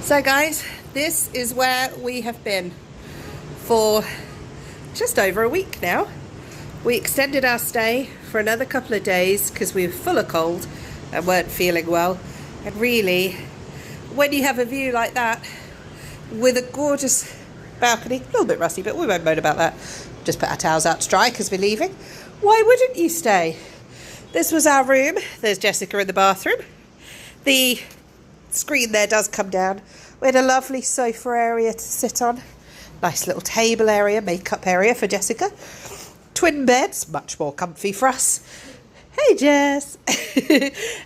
So guys, this is where we have been for just over a week now. We extended our stay for another couple of days because we were full of cold and weren't feeling well. And really, when you have a view like that with a gorgeous balcony, a little bit rusty, but we won't moan about that. Just put our towels out to dry because we're leaving. Why wouldn't you stay? This was our room. There's Jessica in the bathroom. The screen there does come down. We had a lovely sofa area to sit on. Nice little table area, makeup area for Jessica. Twin beds, much more comfy for us. Hey Jess.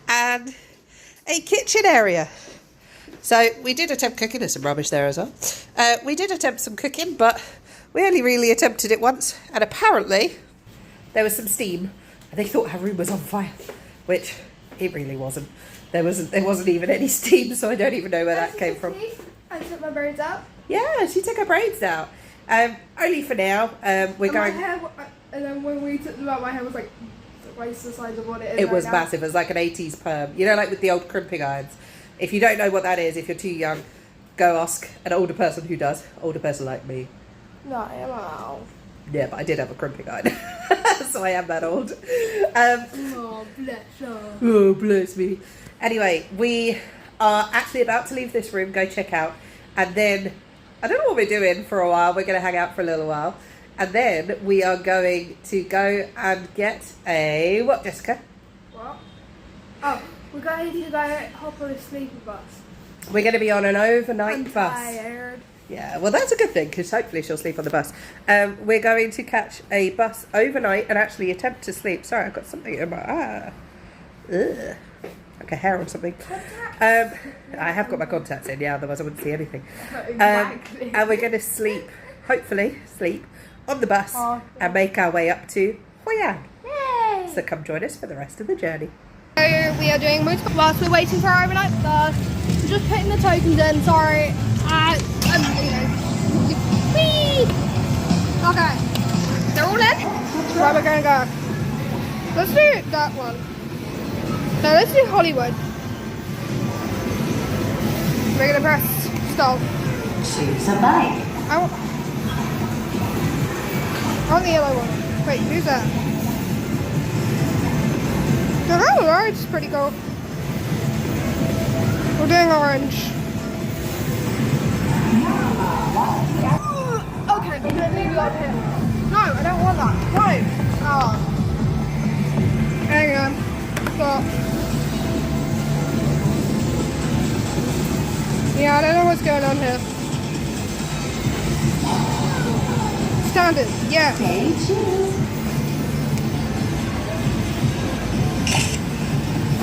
And a kitchen area. So we did attempt cooking. There's some rubbish there as well. We did attempt some cooking, but we only really attempted it once. And apparently there was some steam. And they thought our room was on fire, which it really wasn't. There wasn't even any steam, so I don't even know where that came from. I took my braids out. Yeah, she took her braids out. Only for now. We're going. And then when we took them out, my hair was like twice the size of what it is. It was massive. It was like an 80s perm. You know, like with the old crimping irons. If you don't know what that is, if you're too young, go ask an older person who does. Older person like me. No, I am out. Yeah, but I did have a crimping iron, so I am that old. Oh, bless her. Oh, bless me. Anyway, we are actually about to leave this room, go check out, and then, I don't know what we're doing for a while, we're going to hang out for a little while, and then we are going to go and get a, what, Jessica? What? Oh, we're going to go hop on a sleeper bus. We're going to be on an overnight bus. I'm tired. Yeah, well that's a good thing, because hopefully she'll sleep on the bus. We're going to catch a bus overnight and actually attempt to sleep. Sorry, I've got something in my ugh. Like a hair or something. I have got my contacts in, yeah, otherwise I wouldn't see anything. Exactly. And we're going to sleep, hopefully sleep, on the bus and make our way up to Hoi An. Yay! So come join us for the rest of the journey. So we are doing motorsport whilst we're waiting for our overnight bus. We're just putting the tokens in, sorry. Whee! Okay. They're all in? Where we're going to go? Let's do that one. No, let's do Hollywood. We're going to press stop. Choose a bike. I want the yellow one. Wait, who's that? The road's pretty cool. We're doing orange. Okay, we're gonna leave you up here. No, I don't want that. No. Oh. Hang on. Stop. Yeah, I don't know what's going on here. Standard, yeah. Okay, choose.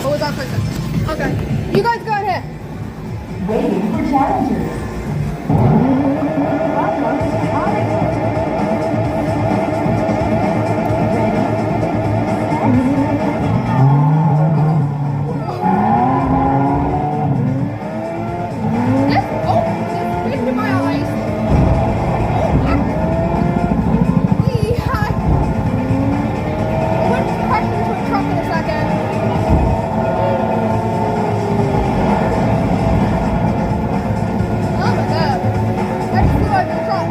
What was that person? Okay. You guys go ahead. Waiting for challengers. Welcome to Hollywood. Oh my god. I just flew over the truck.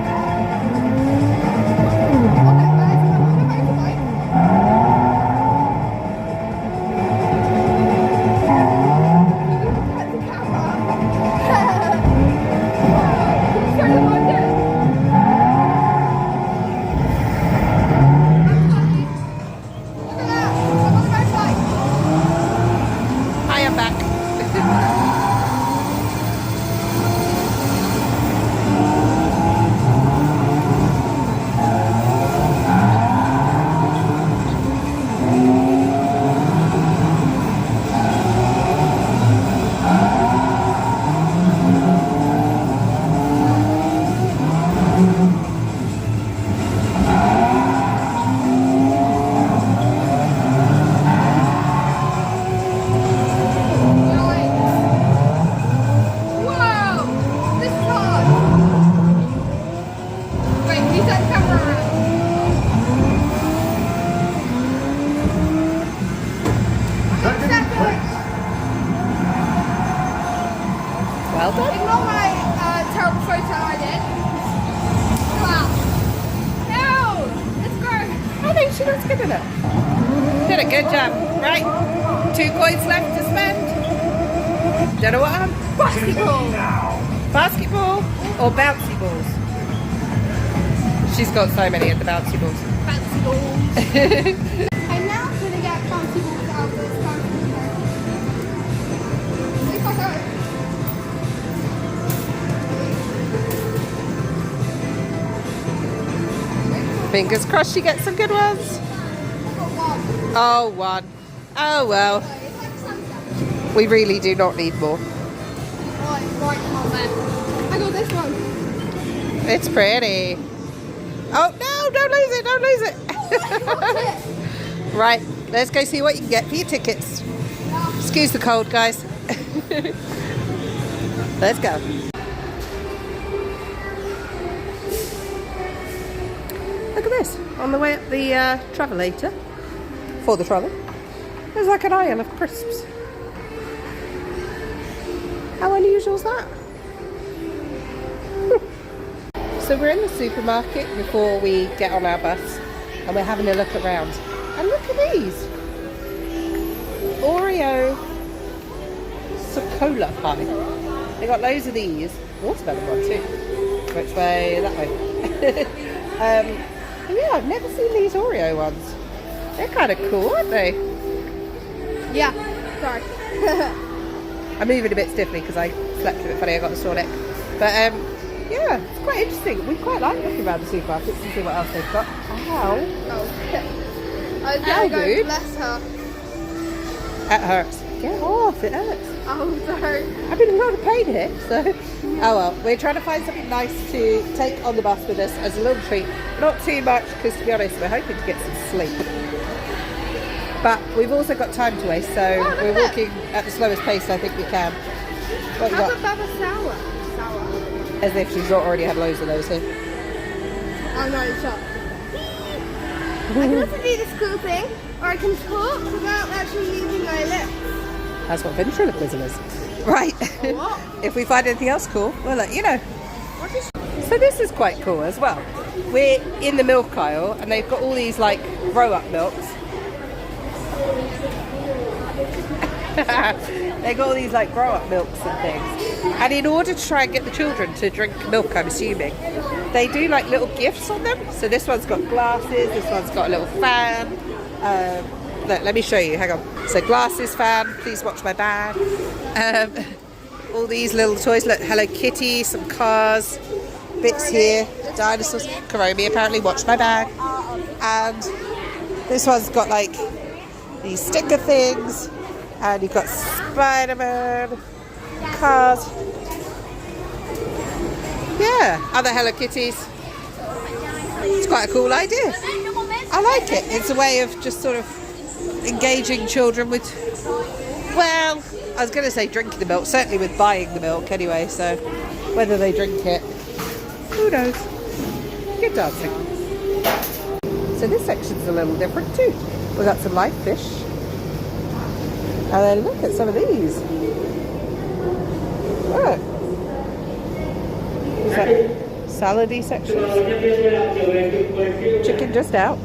Well done. Ignore my terrible photo I did. Wow. No! Let's go. I think she looks good in it. Did a good job. Right. 2 coins left to spend. Don't know what I'm. Basketball. Basketball or bouncy balls? She's got so many of the bouncy balls. Fancy balls. I'm now going to get fancy balls out of this fancy ball. If I go. Fingers crossed she gets some good ones. I got one. Oh, one. Oh well. It's like sunset. We really do not need more. Right, come on then. I got this one. It's pretty. Oh no, don't lose it, don't lose it. Right, let's go see what you can get for your tickets. Excuse the cold, guys. Let's go. Look at this, on the way up the travelator, for the trolley, there's like an aisle of crisps. How unusual is that? So we're in the supermarket before we get on our bus and we're having a look around. And look at these! Oreo Socola pie. They got loads of these. Watermelon one too. Which way? That way. Yeah, I've never seen these Oreo ones. They're kind of cool, aren't they? Yeah, sorry. I'm moving a bit stiffly because I slept a bit funny. I got a sore neck. But yeah, it's quite interesting. We quite like looking around the supermarkets to see what else they've got. Ow. Oh, I was Ow, going to go dude. bless her. That hurts. Get off, it hurts. Oh, sorry. I've been in a lot of pain here, so. Oh well, we're trying to find something nice to take on the bus with us as a little treat. Not too much, because to be honest, we're hoping to get some sleep. But we've also got time to waste, so look we're at that. walking at the slowest pace I think we can. What you How got? about Baba Sour? Sour. As if she's not already had loads of those here. Oh no, it's up. I can also do this cool thing, or I can talk without actually using my lips. That's what ventriloquism is. Right. What? If we find anything else cool, we'll let you know. What is So this is quite cool as well. We're in the milk aisle and they've got all these like grow-up milks. They've got all these like grow-up milks and things. And in order to try and get the children to drink milk, I'm assuming, they do like little gifts on them. So this one's got glasses, this one's got a little fan. Look, let me show you, hang on. So glasses, fan, please watch my bag. All these little toys, look, Hello Kitty, some cars, bits here, dinosaurs, Karomi apparently, watch my bag. And this one's got like these sticker things, and you've got Spider-Man, cars. Yeah, other Hello Kitties. It's quite a cool idea. I like it. It's a way of just sort of engaging children with, well, I was going to say drinking the milk, certainly with buying the milk anyway, so whether they drink it, who knows. Good dancing. So this section's a little different too. We've got some live fish. And then look at some of these. Look. Is that salady sections? Chicken just out.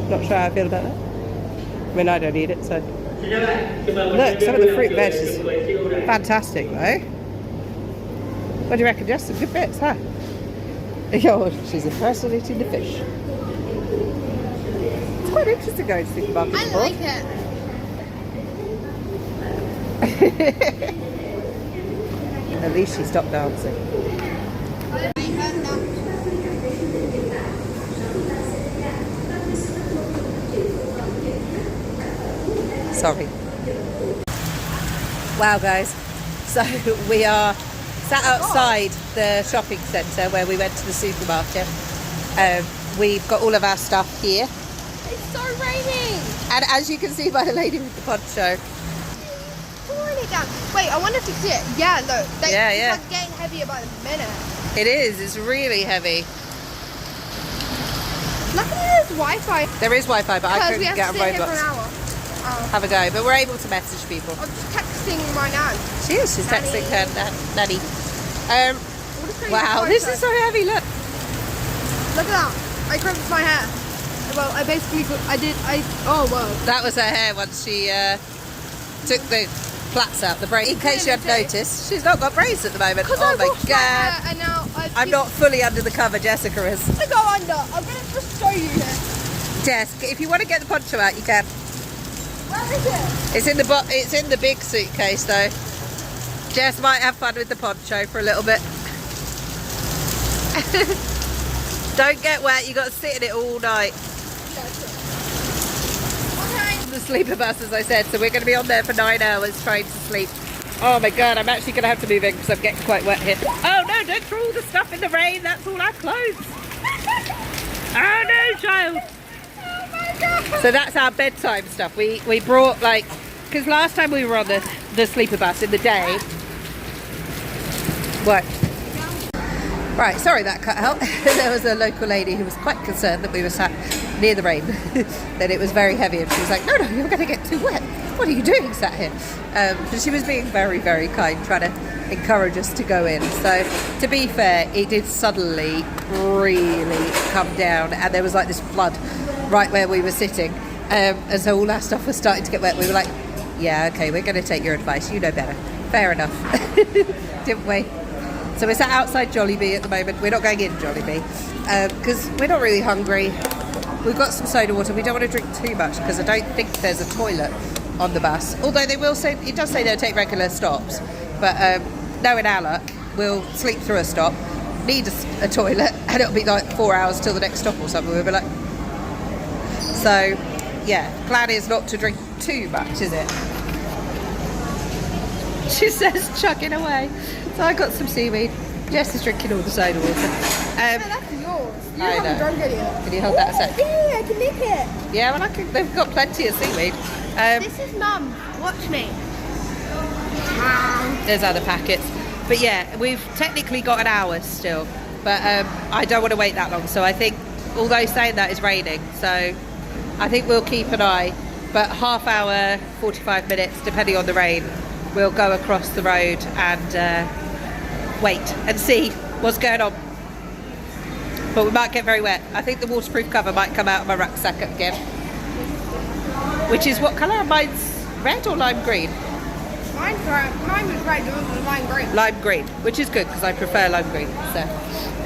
Not sure how I feel about that. I mean, I don't eat it, so. Look, some of the fruit and veg is fantastic, though. What do you reckon? Just some good bits, huh? Oh, she's impersonating the fish. It's quite interesting going to supermarkets. I like it. At least she stopped dancing. Sorry. Wow, guys. So we are sat outside the shopping centre where we went to the supermarket. We've got all of our stuff here. It's so raining. And as you can see by the lady with the poncho, Pouring it down. Wait, I wonder if you see it. Yeah, look. Yeah, it's yeah. like getting heavier by the minute. it is, it's really heavy. Luckily there's Wi-Fi. There is Wi-Fi, but I Because we couldn't have get to on sit here for an Roblox. hour. Oh. Have a go, but we're able to message people. I'll just text texting my nan. She is. She's texting her nanny. Wow, Wow, this is so heavy. Look. Look at that. I crimped my hair. Well, I basically, oh, whoa. That was her hair once she took the plaits out, the braids. In case you hadn't noticed, she's not got braids at the moment. Because Oh I my washed god. my hair and now I'm not fully under the cover, Jessica is. I go under. I'm going to just show you here. Jess, if you want to get the poncho out, you can. Where is it? It's in the big suitcase though. Jess might have fun with the poncho for a little bit. Don't get wet, you got to sit in it all night. Okay. The sleeper bus, as I said, so we're going to be on there for 9 hours trying to sleep. Oh my god, I'm actually going to have to move in because I'm getting quite wet here. Oh no, don't throw all the stuff in the rain, that's all our clothes. Oh no, child. Oh my god. So that's our bedtime stuff. We brought like, because last time we were on the sleeper bus in the day. What? Right, sorry that cut out. There was a local lady who was quite concerned that we were sat near the rain, that it was very heavy, and she was like, no, you're going to get too wet. What are you doing sat here? But she was being very, very kind, trying to encourage us to go in. So, to be fair, it did suddenly really come down, and there was like this flood right where we were sitting. And so all our stuff was starting to get wet. We were like, yeah, okay, we're going to take your advice. You know better. Fair enough. Didn't we? So we're sat outside Jollibee at the moment. We're not going in Jollibee because we're not really hungry. We've got some soda water. We don't want to drink too much because I don't think there's a toilet on the bus. Although they will say, it does say they'll take regular stops. But knowing our luck, we'll sleep through a stop, need a toilet, and it'll be like 4 hours till the next stop or something. We'll be like... So, yeah, plan is not to drink too much, is it? She says chucking away. So I got some seaweed. Jess is drinking all the soda water. That's yours. You I haven't know. drunk it yet. Can you hold that a sec? Yeah, I can lick it. Yeah, well, they've got plenty of seaweed. This is Mum. Watch me. There's other packets. But yeah, we've technically got an hour still. But I don't want to wait that long. So I think, although saying that, it's raining. So I think we'll keep an eye. But half hour, 45 minutes, depending on the rain, we'll go across the road and wait and see what's going on. But we might get very wet. I think the waterproof cover might come out of my rucksack again. Which is what colour? Mine's red or lime green? Mine's red. Mine was red. Yours was lime green. Lime green, which is good because I prefer lime green. So,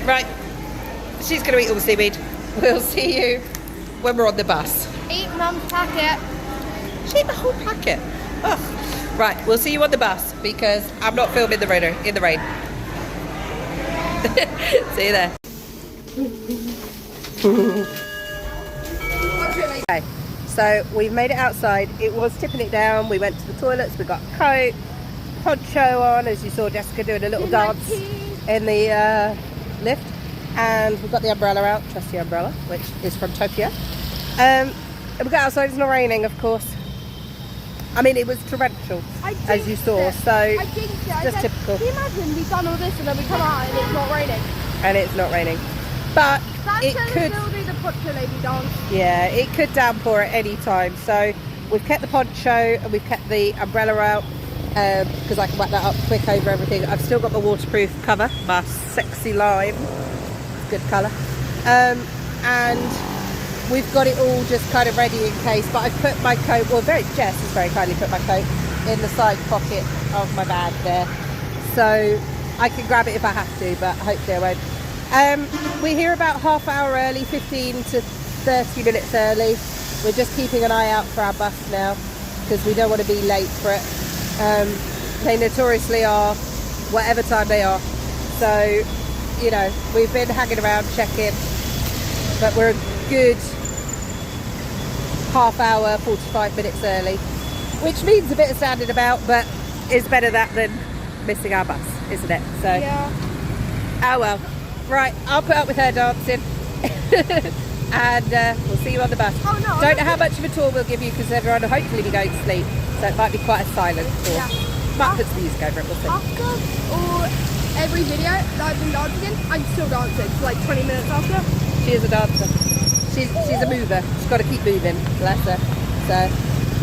right, she's going to eat all the seaweed. We'll see you when we're on the bus. Eat Mum's packet. She ate the whole packet. Ugh. Right, we'll see you on the bus because I'm not filming in the rain. See you there. Okay, so we've made it outside. It was tipping it down. We went to the toilets. We got a coat, poncho on, as you saw Jessica doing a little dance in the lift. And we've got the umbrella out, trusty umbrella, which is from Tokyo. And we got outside. It's not raining, of course. I mean, it was torrential, as you saw, so I jinxed it. just typical. Can you imagine we've done all this and then we come out and it's not raining? And it's not raining. But it could... still do the poncho lady dance. Yeah, it could downpour at any time. So we've kept the poncho and we've kept the umbrella out because I can wrap that up quick over everything. I've still got my waterproof cover, my sexy lime. Good colour. And we've got it all just kind of ready in case, but I've put my coat, well, Jess has very kindly put my coat in the side pocket of my bag there. So I can grab it if I have to, but hopefully I won't. We're here about half hour early, 15 to 30 minutes early. We're just keeping an eye out for our bus now because we don't want to be late for it. They notoriously are, whatever time they are. So, you know, we've been hanging around checking, but we're a good half hour, 45 minutes early, which means a bit of standing about, but it's better that than missing our bus, isn't it? So, yeah. Oh well. Right, I'll put up with her dancing. And we'll see you on the bus. Oh, no, Don't know how much of a tour we'll give you because everyone will hopefully be going to sleep, so it might be quite a silent tour. Yeah. Might put some music over it, we'll see. After every video that I've been dancing in, I'm still dancing for like 20 minutes after. She is a dancer. She's a mover. She's got to keep moving, bless her. So,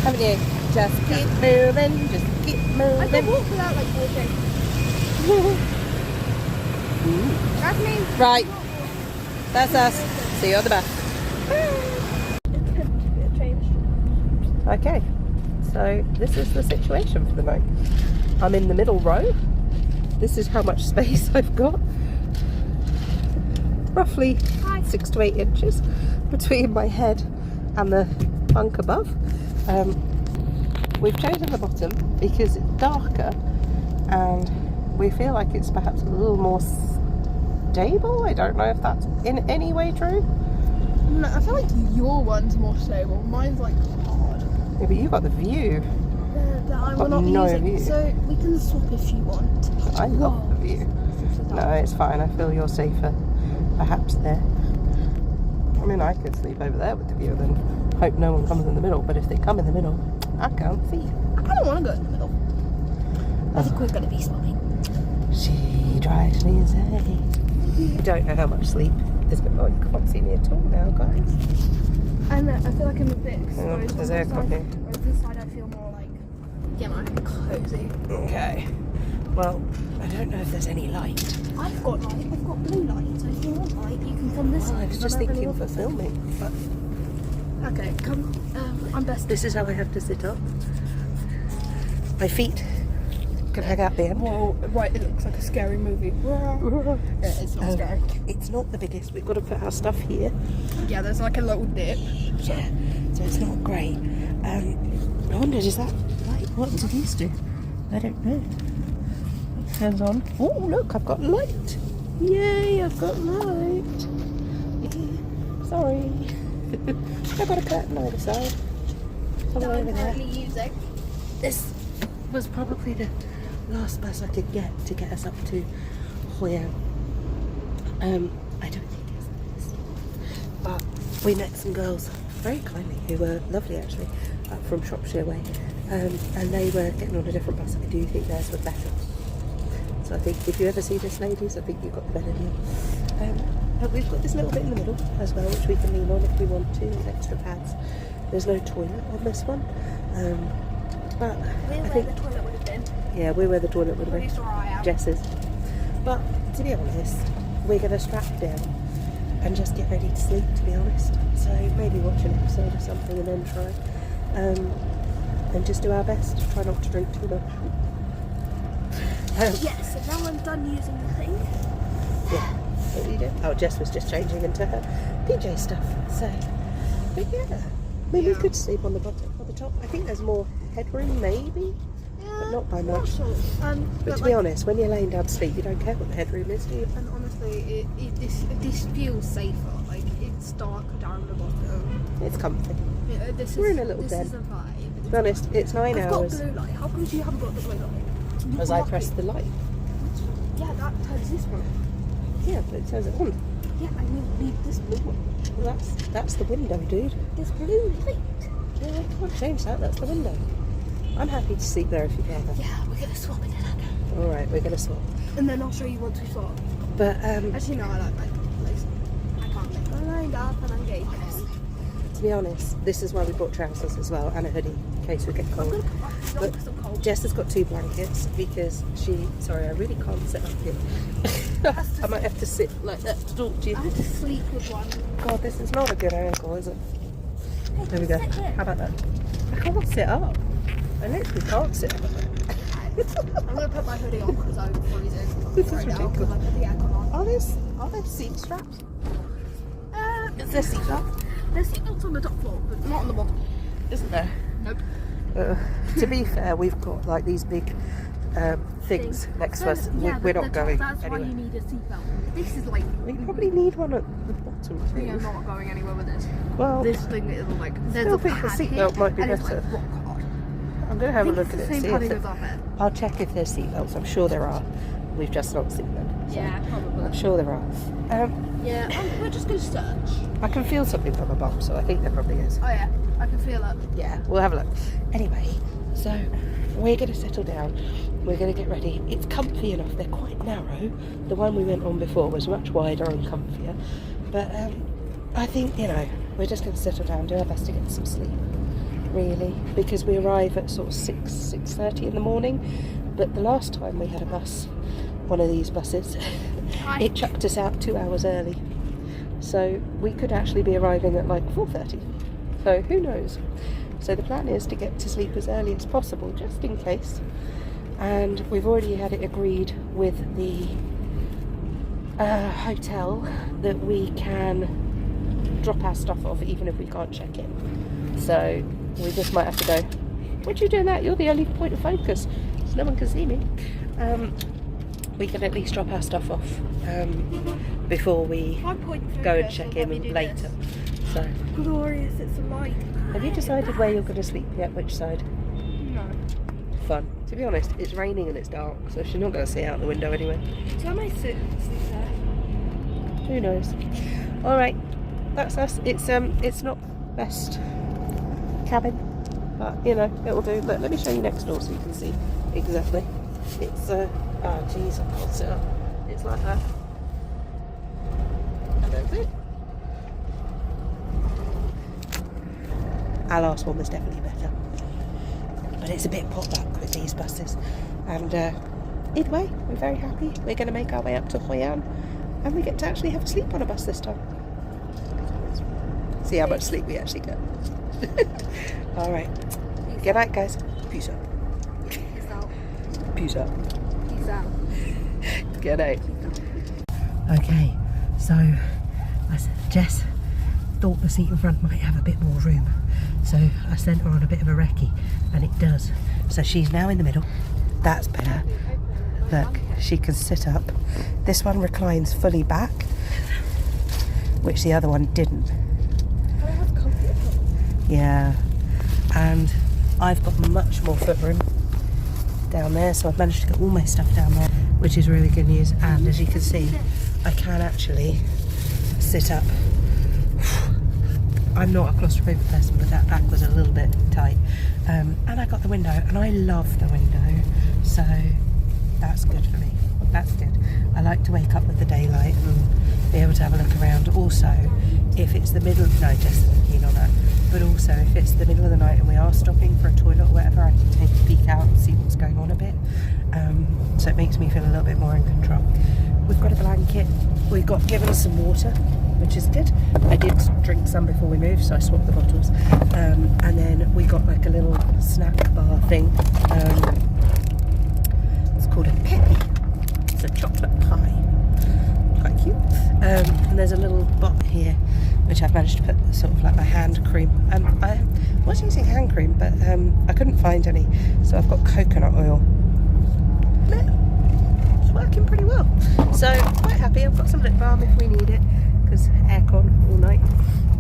haven't you? Just keep moving, just keep I can moving. walk without like walking. That's me. Right, that's us. See you on the bus. Okay, so this is the situation for the night. I'm in the middle row. This is how much space I've got. Roughly 6 to 8 inches between my head and the bunk above. We've chosen the bottom because it's darker and we feel like it's perhaps a little more stable. I don't know if that's in any way true. No, I feel like your one's more stable. Mine's like hard. Yeah, but you've got the view. That I I've will got not no use it. view. So we can swap if you want. I love the view. No, it's fine. I feel you're safer perhaps there. I mean, I could sleep over there with the view and then hope no one comes in the middle. But if they come in the middle, I can't see. I kind of want to go in the middle. I think we're going to be swapping. She drives me insane. You don't know how much sleep is going. Oh, you can't see me at all now, guys. And I feel like I'm a bit Hang on, exposed. there's on aircon here. Whereas this side I feel more like, you know, cozy. Okay. Well, I don't know if there's any light. I've got light. I've got blue light. So if you want light, you can come this I way. was just thinking for filming, but Okay, come. I'm best. this is how I have to sit up. My feet can hang out the end. Whoa, right, it looks like a scary movie. Yeah, it's not scary. It's not the biggest. We've got to put our stuff here. Yeah, there's like a little dip. Yeah, so it's not great. I wondered, is that light? What do these do? I don't know. Hands on. Oh, look, I've got light. Yay, I've got light. Sorry. I've got a curtain either side. Somewhere over there. Using. This was probably the last bus I could get to get us up to Hoi An. I don't think it's this. But we met some girls very kindly who were lovely actually, from Shropshire way. And they were getting on a different bus. I do think theirs was better. So I think if you ever see this, ladies, I think you've got the better deal. But we've got this little bit in the middle as well, which we can lean on if we want to, with extra pads. There's no toilet on this one. But We're I where think, the toilet would have been. yeah, we're where the toilet would have Pretty been. sure I am. Jess's. But to be honest, we're going to strap down and just get ready to sleep, to be honest. So maybe watch an episode or something and then try. And just do our best. Try not to drink too much. Yes, so now I'm done using the thing. Yeah. What do you do? Oh, Jess was just changing into her PJ stuff. So, but yeah, maybe we could sleep on the bottom or the top. I think there's more headroom, maybe, but not by much. Sure. But to be honest, when you're laying down to sleep, you don't care what the headroom is, do you? And honestly, this feels safer. Like it's dark down the bottom. It's comfy. We're in a little den. This is a vibe. To be honest, it's 9 I've hours got blue light. How come you haven't got the blue light? as I press the light. Yeah, that turns this one. Yeah, but it turns it on. Yeah, I need this blue one. Well, that's the window, dude. This blue light. Yeah, I can't change that. That's the window. I'm happy to sleep there if you care. Yeah, we're gonna swap it in. All right, we're gonna swap. And then I'll show you once we swap. But Actually, no, I like that place. I can't make my mind up and I'm gay. to be honest, this is why we bought trousers as well and a hoodie in case we get cold. But Jess has got 2 blankets because sorry, I really can't sit up here. I might have to sit like that to talk to you. I have to sleep with one. God, this is not a good angle, is it? Hey, There we go. sit here. How about that? I can't sit up. I literally can't sit up. I'm gonna put my hoodie on because I'm freezing. This is right now ridiculous. because I put the aircon on. Are there seat straps? Is there seat straps? There's seatbelts on the top floor, but not on the bottom. Isn't there? Nope. To be fair, we've got like these big things next to us. Yeah, We're but not going That's why you anywhere. need a seatbelt. This is like. We probably need one at the bottom We are too. not going anywhere with this. Well, This thing is like. There's still a think the pad seatbelt here, might be and it's better. like rock hard. I'm going to I have a think look it's at the it. same See padding if as our bed. I'll check if there's seatbelts. I'm sure there are. We've just not seen them. So Yeah, I'm probably. sure there are. Yeah, we're just gonna search. I can feel something from my bum, so I think there probably is. Oh yeah, I can feel it. Yeah, we'll have a look. Anyway, so we're going to settle down. We're going to get ready. It's comfy enough. They're quite narrow. The one we went on before was much wider and comfier. But I think, we're just going to settle down, do our best to get some sleep. really, because we arrive at sort of 6:30 in the morning. But the last time we had a bus, one of these buses, it chucked us out 2 hours early. So we could actually be arriving at like 4:30. So who knows? So the plan is to get to sleep as early as possible, just in case. And we've already had it agreed with the hotel that we can drop our stuff off even if we can't check in. So we just might have to go, what are you doing that? You're the only point of focus, so no one can see me. We can at least drop our stuff off before we go and check in later. So Glorious, it's a light. have you decided where you're going to sleep yet? Which side? No. Fun. To be honest, it's raining and it's dark, so she's not going to see out the window anyway. Tell my sit there. Who knows? All right, that's us. It's not best cabin, but you know it'll do. Look, let me show you next door so you can see exactly. It's oh geez, I can't sit up. It's like that. And that's it. Our last one was definitely better, but it's a bit potluck with these buses. And either way, we're very happy. We're going to make our way up to Hoi An, and we get to actually have a sleep on a bus this time. See how much sleep we actually get. All right. Good night, guys. Peace out. Peace out. Peace out. Peace out. Good night. Okay, so Jess thought the seat in front might have a bit more room, so I sent her on a bit of a recce, and it does. So she's now in the middle. That's better. Look, she can sit up. This one reclines fully back, which the other one didn't. Yeah, and I've got much more footroom down there, so I've managed to get all my stuff down there, which is really good news. And as you can see, I can actually sit up. I'm not a claustrophobic person, but that back was a little bit tight. And I got the window, and I love the window, so that's good for me. That's good. I like to wake up with the daylight and be able to have a look around. Also, if it's the middle of the night, just keen on that. But also, if it's the middle of the night and we are stopping for a toilet or whatever, I can take a peek out and see what's going on a bit. So it makes me feel a little bit more in control. We've got a blanket. We got given some water, which is good. I did drink some before we moved, so I swapped the bottles. And then we got like a little snack bar thing. It's called a peppy. It's a chocolate pie. Quite cute. And there's a little bot here, which I've managed to put sort of like my hand cream. I was using hand cream, but I couldn't find any, so I've got coconut oil. It's working pretty well. So quite happy. I've got some lip balm if we need it, because aircon all night.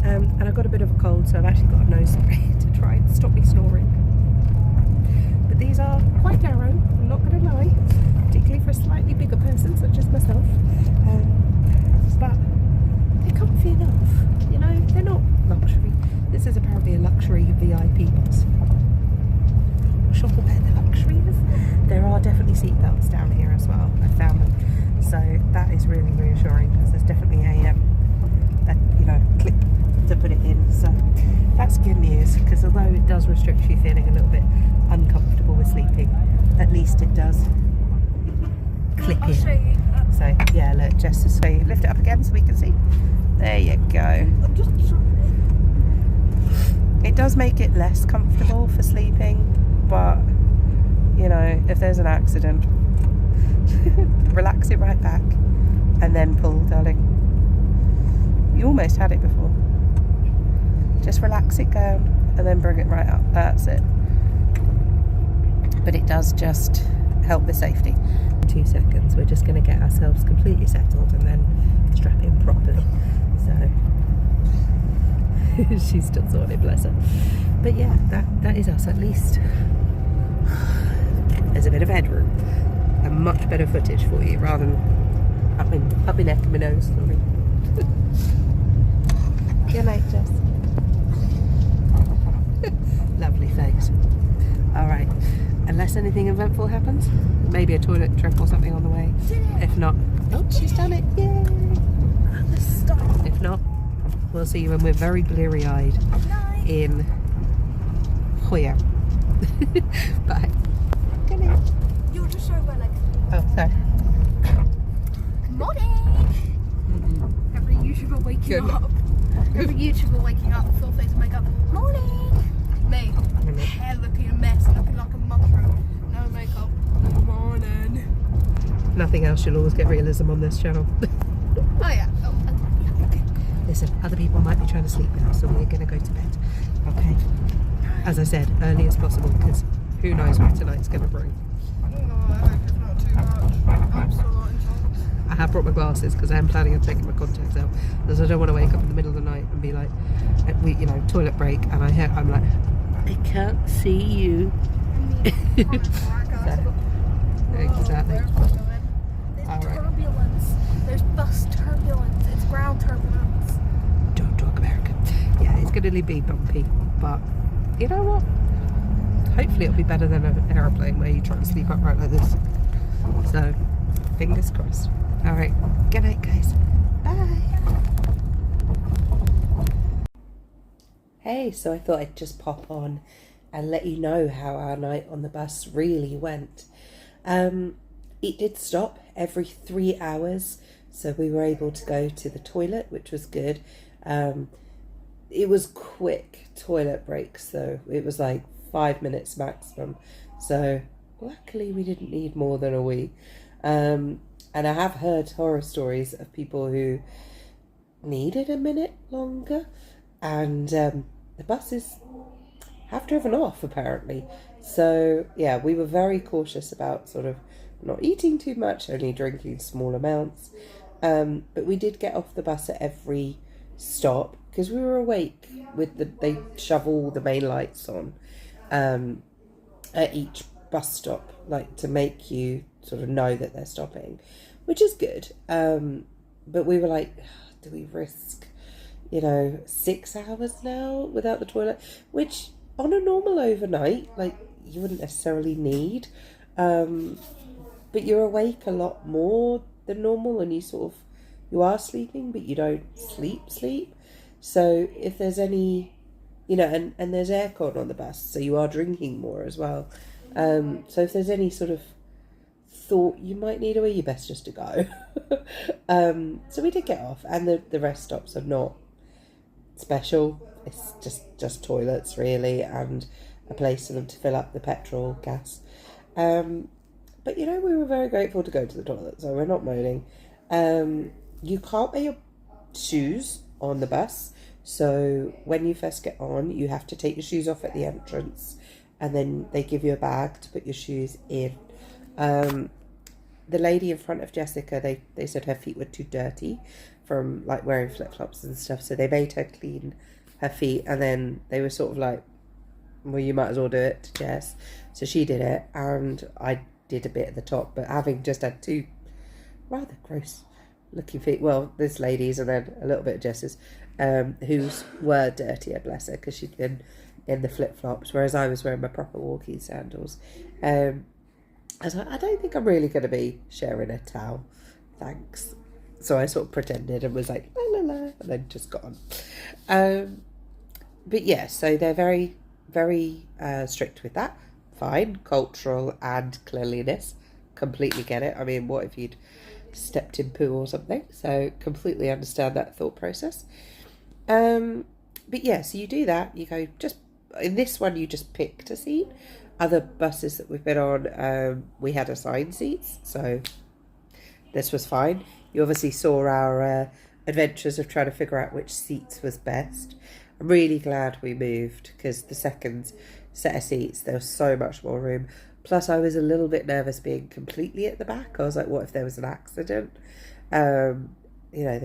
And I've got a bit of a cold, so I've actually got a nose spray to try and stop me snoring. But these are quite narrow, I'm not going to lie, particularly for a slightly bigger person such as myself. But they're comfy enough, you know, they're not luxury. This is apparently a luxury VIP bus. I'm not sure what the luxury is. There are definitely seat belts down here as well. I found them, so that is really reassuring, because there's definitely a you know, clip to put it in. So that's good news, because although it does restrict you feeling a little bit uncomfortable with sleeping, at least it does clip I'll in. show you. So yeah, look, Jess is saying, lift it up again so we can see. There you go. I'm just It does make it less comfortable for sleeping, but you know, if there's an accident, relax it right back and then pull, darling. You almost had it before. Just relax it down and then bring it right up. That's it. But it does just help with safety. 2 seconds, we're just going to get ourselves completely settled and then strap in properly. So she's still sorted, bless her. But yeah, that is us. At least there's a bit of headroom and much better footage for you, rather than up my neck and my nose. Sorry. Good night, Jess. Lovely face. All right. Unless anything eventful happens, maybe a toilet trip or something on the way. If not, oh, she's done it! Yay! If not, we'll see you when we're very bleary-eyed in Hoi An. Bye. Good night. You're just showing my legs. Oh, sorry. Morning! Every YouTuber waking Good. up. Every YouTuber waking up, full face of makeup. Morning! Me, hair looking a mess, looking like a mushroom. No makeup. Morning. Nothing else, you'll always get realism on this channel. Oh yeah. Oh, okay. Listen, other people might be trying to sleep now, so we're going to go to bed. Okay. As I said, early as possible, because who knows what tonight's going to bring. I don't know, I hope it's not too much. I'm still not in charge. I have brought my glasses because I am planning on taking my contacts out, because I don't want to wake up in the middle of the night and be like, toilet break, and I'm like, I can't see you. Exactly. There's All right. turbulence. There's bus turbulence. It's ground turbulence. Don't talk American. Yeah, it's going to be bumpy, but you know what? Hopefully it'll be better than an aeroplane where you try to sleep upright like this. So, fingers crossed. All right. Good night, guys. Bye. Hey, so I thought I'd just pop on and let you know how our night on the bus really went. It did stop every 3 hours, so we were able to go to the toilet, which was good. It was quick toilet breaks, though. It was like 5 minutes maximum. So luckily we didn't need more than a wee. And I have heard horror stories of people who needed a minute longer, and the buses have driven off apparently. So yeah, we were very cautious about sort of not eating too much, only drinking small amounts. But we did get off the bus at every stop because we were awake they shove all the main lights on at each bus stop, like to make you sort of know that they're stopping, which is good. But we were like, do we risk 6 hours now without the toilet, which on a normal overnight, like, you wouldn't necessarily need, but you're awake a lot more than normal, and you are sleeping, but you don't sleep. So if there's any, and there's aircon on the bus, so you are drinking more as well. So if there's any sort of thought you might need a wee, you're best just to go. So we did get off, and the rest stops are not special. It's just toilets really, and a place for them to fill up the petrol gas. But we were very grateful to go to the toilet, so we're not moaning. You can't wear your shoes on the bus, so when you first get on, you have to take your shoes off at the entrance, and then they give you a bag to put your shoes in. The lady in front of Jessica, they said her feet were too dirty from like wearing flip-flops and stuff, so they made her clean her feet, and then they were sort of like, well, you might as well do it, Jess. So she did it, and I did a bit at the top, but having just had two rather gross looking feet, well, this lady's and then a little bit of Jess's, whose were dirtier, bless her, because she'd been in the flip-flops, whereas I was wearing my proper walking sandals. I was like, I don't think I'm really going to be sharing a towel, thanks. So I sort of pretended and was like, la la la, and then just got on. But yeah, so they're very, very strict with that. Fine, cultural and cleanliness. Completely get it. I mean, what if you'd stepped in poo or something? So completely understand that thought process. But yeah, so you do that. You go, just in this one, you just picked a seat. Other buses that we've been on, we had assigned seats, so this was fine. You obviously saw our adventures of trying to figure out which seats was best. I'm really glad we moved, because the second set of seats, there was so much more room. Plus, I was a little bit nervous being completely at the back. I was like, what if there was an accident? The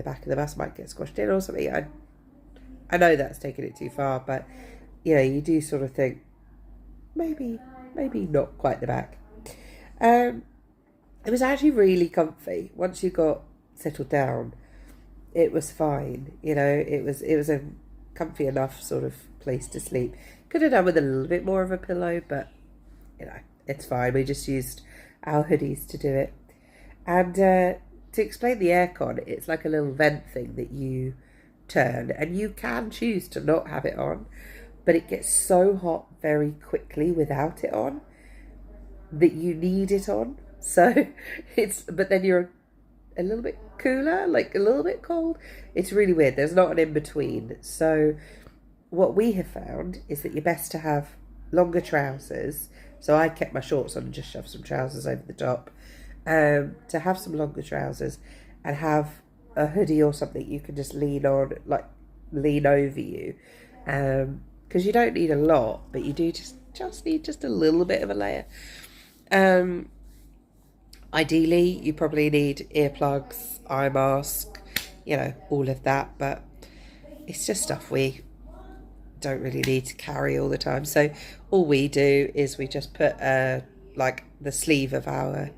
back of the bus might get squashed in or something. I know that's taking it too far, but, you do sort of think, maybe not quite the back. It was actually really comfy. Once you got settled down, it was fine. It was a comfy enough sort of place to sleep. Could have done with a little bit more of a pillow, but it's fine. We just used our hoodies to do it. And to explain the aircon, it's like a little vent thing that you turn, and you can choose to not have it on, but it gets so hot very quickly without it on that you need it on. So but then you're a little bit cooler, like a little bit cold. It's really weird. There's not an in-between. So what we have found is that you're best to have longer trousers. So I kept my shorts on and just shoved some trousers over the top. To have some longer trousers and have a hoodie or something you can just lean on, like lean over you. Because you don't need a lot, but you do just need just a little bit of a layer. Ideally, you probably need earplugs, eye mask, you know, all of that. But it's just stuff we don't really need to carry all the time. So all we do is we just put like the sleeve of our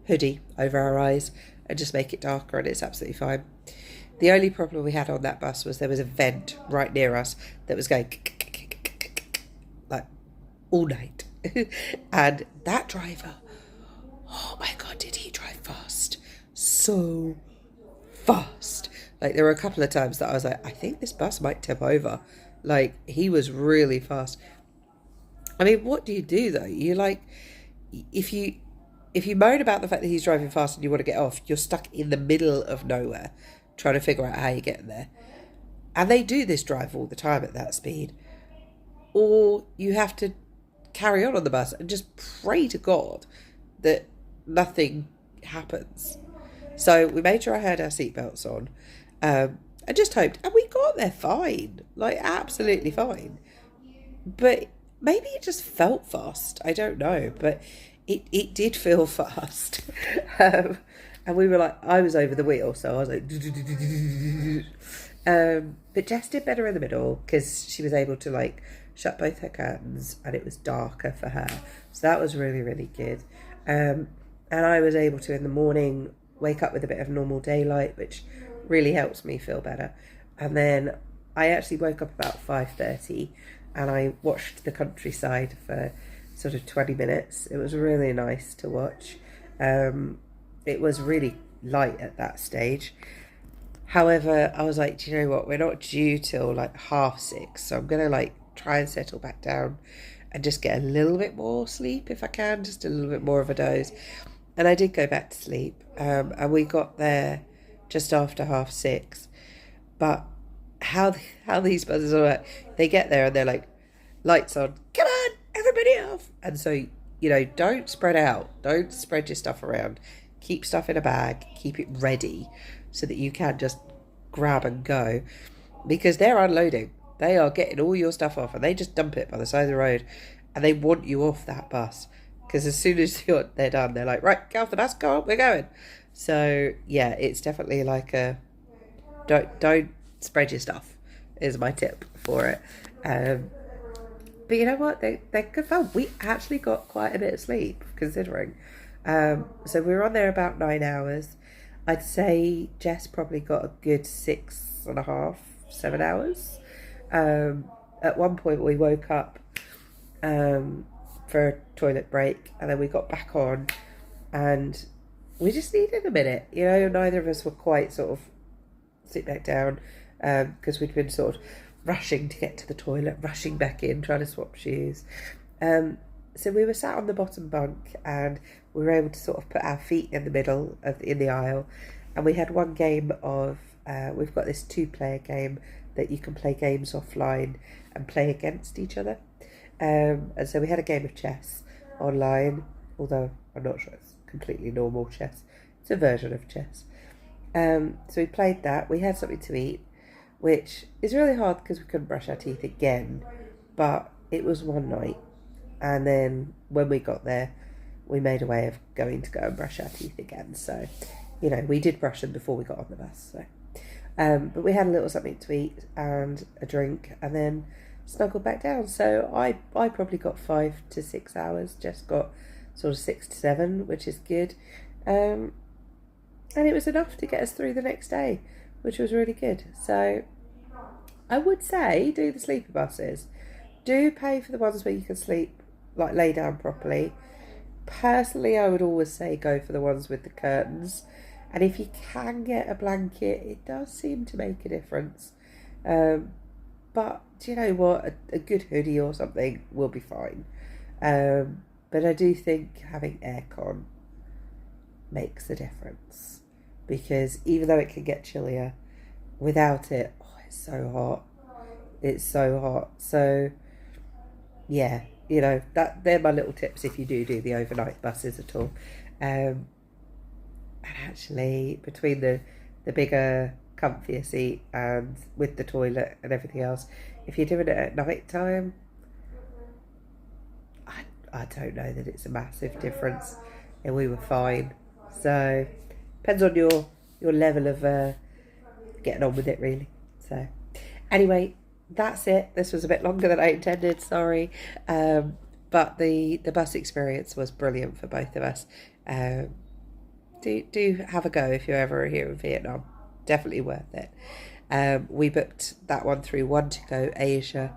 hoodie over our eyes and just make it darker, and it's absolutely fine. The only problem we had on that bus was there was a vent right near us that was going like all night. And that driver, oh my God, did he drive fast? So fast. Like there were a couple of times that I was like, I think this bus might tip over. Like he was really fast. I mean, what do you do though? You like, if you moan about the fact that he's driving fast and you want to get off, you're stuck in the middle of nowhere trying to figure out how you're getting there. And they do this drive all the time at that speed. Or you have to carry on the bus and just pray to God that nothing happens. So we made sure I had our seatbelts on. I just hoped, and we got there fine, like absolutely fine. But maybe it just felt fast. I don't know, but it did feel fast. And we were like, I was over the wheel, so I was like, but Jess did better in the middle because she was able to like shut both her curtains and it was darker for her. So that was really, really good. And I was able to, in the morning, wake up with a bit of normal daylight, which really helps me feel better. And then I actually woke up about 5:30 and I watched the countryside for sort of 20 minutes. It was really nice to watch. It was really light at that stage. However, I was like, do you know what? We're not due till like 6:30. So I'm going to like try and settle back down and just get a little bit more sleep if I can, just a little bit more of a doze. And I did go back to sleep. And we got there just after 6:30. But how these buses work, they get there and they're like, lights on, come on, everybody off. And so, you know, don't spread out. Don't spread your stuff around. Keep stuff in a bag. Keep it ready so that you can just grab and go. Because they're unloading. They are getting all your stuff off and they just dump it by the side of the road. And they want you off that bus. Because as soon as they're done, they're like, right, get off the bus, go on, we're going. So, yeah, it's definitely like a, don't spread your stuff is my tip for it. But you know what? They're good fun. We actually got quite a bit of sleep, considering. So we were on there about 9 hours. I'd say Jess probably got a good 6.5, 7 hours. At one point we woke up for a toilet break and then we got back on and we just needed a minute. You know, neither of us were quite sort of sit back down because we'd been sort of rushing to get to the toilet, rushing back in, trying to swap shoes. So we were sat on the bottom bunk and we were able to sort of put our feet in the middle in the aisle, and we had one game of we've got this 2-player game that you can play games offline and play against each other. And so we had a game of chess online, although I'm not sure it's completely normal chess. It's a version of chess. So we played that. We had something to eat, which is really hard because we couldn't brush our teeth again, but it was one night. And then when we got there, we made a way of going to go and brush our teeth again. So, you know, we did brush them before we got on the bus. So, but we had a little something to eat and a drink and then snuggled back down. So I probably got 5 to 6 hours, just got sort of 6 to 7, which is good. And it was enough to get us through the next day, which was really good. So I would say do the sleeper buses. Do pay for the ones where you can sleep, like lay down properly. Personally, I would always say go for the ones with the curtains. And if you can get a blanket, it does seem to make a difference. But do you know what? A good hoodie or something will be fine. But I do think having aircon makes a difference, because even though it can get chillier, without it, oh, it's so hot. It's so hot. So yeah, you know, that they're my little tips if you do the overnight buses at all. And actually, between the bigger, comfier seat and with the toilet and everything else, if you're doing it at night time, I don't know that it's a massive difference, and we were fine. So depends on your level of getting on with it, really. So anyway, that's it. This was a bit longer than I intended, sorry. But the bus experience was brilliant for both of us. Do have a go if you're ever here in Vietnam. Definitely worth it. We booked that one through One to Go Asia,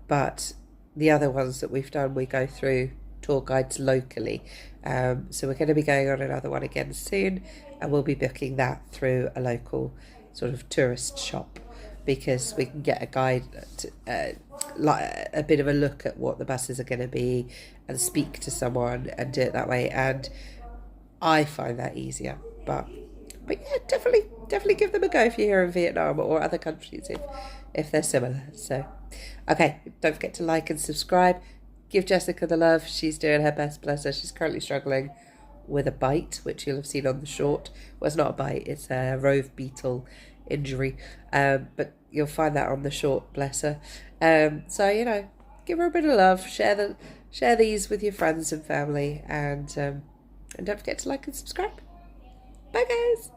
but the other ones that we've done, we go through tour guides locally. So we're going to be going on another one again soon, and we'll be booking that through a local sort of tourist shop, because we can get a guide to, like a bit of a look at what the buses are going to be and speak to someone and do it that way. And I find that easier, but yeah, definitely give them a go if you're here in Vietnam or other countries if they're similar. So okay, don't forget to like and subscribe. Give Jessica the love. She's doing her best, bless her. She's currently struggling with a bite, which you'll have seen on the short. Well, it's not a bite, it's a rove beetle injury, but you'll find that on the short, bless her. So, you know, give her a bit of love. Share these with your friends and family, and don't forget to like and subscribe. Bye, guys.